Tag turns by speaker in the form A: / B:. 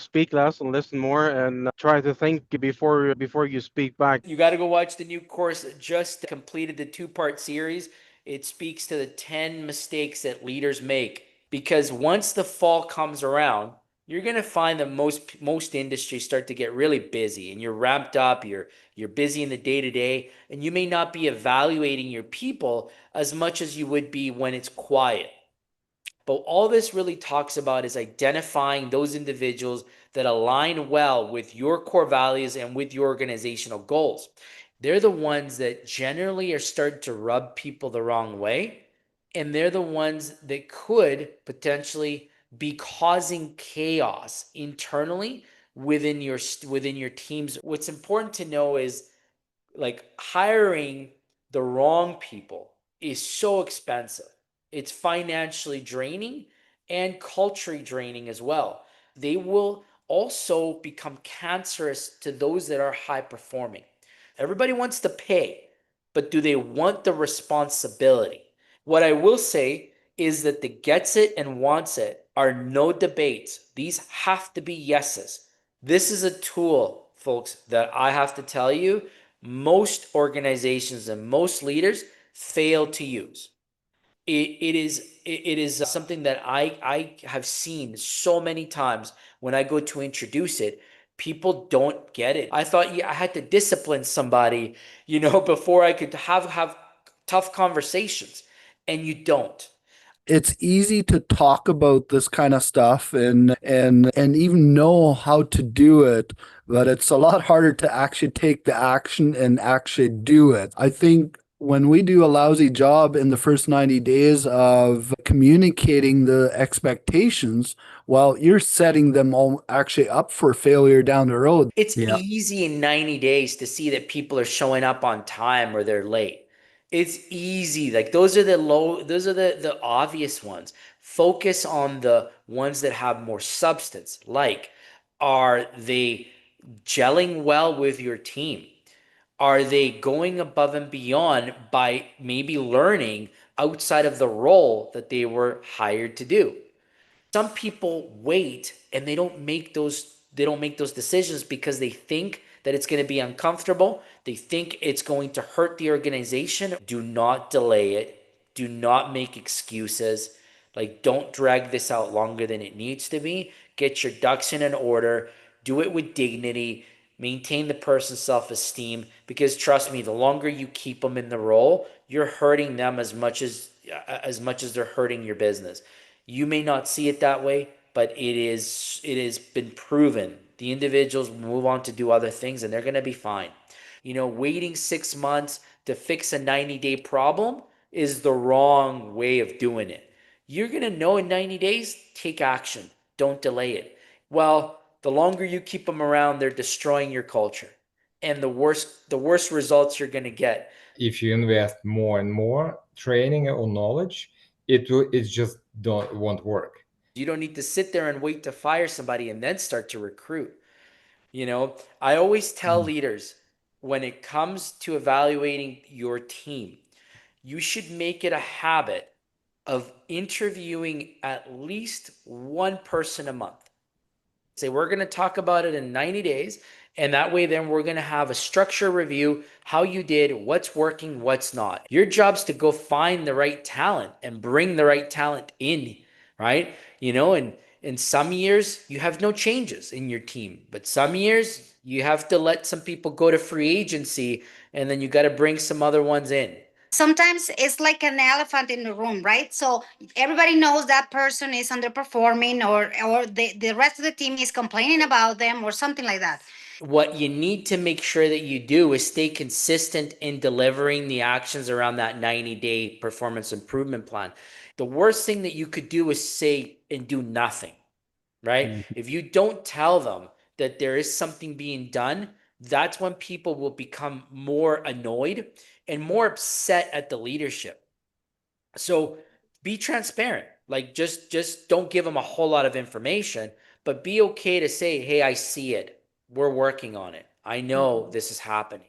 A: speak less and listen more, and try to think before you speak back.
B: You got to go watch the new course that just completed the two-part series. It speaks to the 10 mistakes that leaders make, because once the fall comes around, you're going to find that most industries start to get really busy, and you're ramped up, you're busy in the day-to-day, and you may not be evaluating your people as much as you would be when it's quiet. But all this really talks about is identifying those individuals that align well with your core values and with your organizational goals. They're the ones that generally are starting to rub people the wrong way. And they're the ones that could potentially be causing chaos internally within your teams. What's important to know is, like, hiring the wrong people is so expensive. It's financially draining and culturally draining as well. They will also become cancerous to those that are high performing. Everybody wants to pay, but do they want the responsibility? What I will say is that the gets it and wants it are no debates. These have to be yeses. This is a tool, folks, that I have to tell you, most organizations and most leaders fail to use. It is something that I have seen so many times when I go to introduce it. People don't get it. I thought, yeah, I had to discipline somebody, before I could have tough conversations, and you don't.
C: It's easy to talk about this kind of stuff and even know how to do it, but it's a lot harder to actually take the action and actually do it. I think when we do a lousy job in the first 90 days of communicating the expectations, well, you're setting them all actually up for failure down the road.
B: It's
C: Yeah.
B: easy in 90 days to see that people are showing up on time or they're late. It's easy. Like, those are the obvious ones. Focus on the ones that have more substance. Like, are they gelling well with your team? Are they going above and beyond by maybe learning outside of the role that they were hired to do? Some people wait and they don't make those decisions because they think that it's going to be uncomfortable. They think it's going to hurt the organization. Do not delay it. Do not make excuses. Like, don't drag this out longer than it needs to be. Get your ducks in an order. Do it with dignity. Maintain the person's self-esteem, because trust me, the longer you keep them in the role, you're hurting them as much as they're hurting your business. You may not see it that way, but it has been proven. The individuals will move on to do other things and they're going to be fine. Waiting 6 months to fix a 90-day problem is the wrong way of doing it. You're going to know in 90 days, take action. Don't delay it. Well, the longer you keep them around, they're destroying your culture. And the worst results you're going to get.
D: If you invest more and more training or knowledge, it just don't won't work.
B: You don't need to sit there and wait to fire somebody and then start to recruit. I always tell leaders, when it comes to evaluating your team, you should make it a habit of interviewing at least one person a month. Say, we're going to talk about it in 90 days. And that way, then we're going to have a structure review, how you did, what's working, what's not. Your job's to go find the right talent and bring the right talent in, right? And in some years, you have no changes in your team. But some years, you have to let some people go to free agency, and then you got to bring some other ones in.
E: Sometimes it's like an elephant in the room, right? So everybody knows that person is underperforming, or the rest of the team is complaining about them or something like that.
B: What you need to make sure that you do is stay consistent in delivering the actions around that 90-day performance improvement plan. The worst thing that you could do is say and do nothing, right? If you don't tell them that there is something being done, that's when people will become more annoyed and more upset at the leadership. So be transparent. Like, just don't give them a whole lot of information, but be okay to say, hey, I see it. We're working on it. I know this is happening.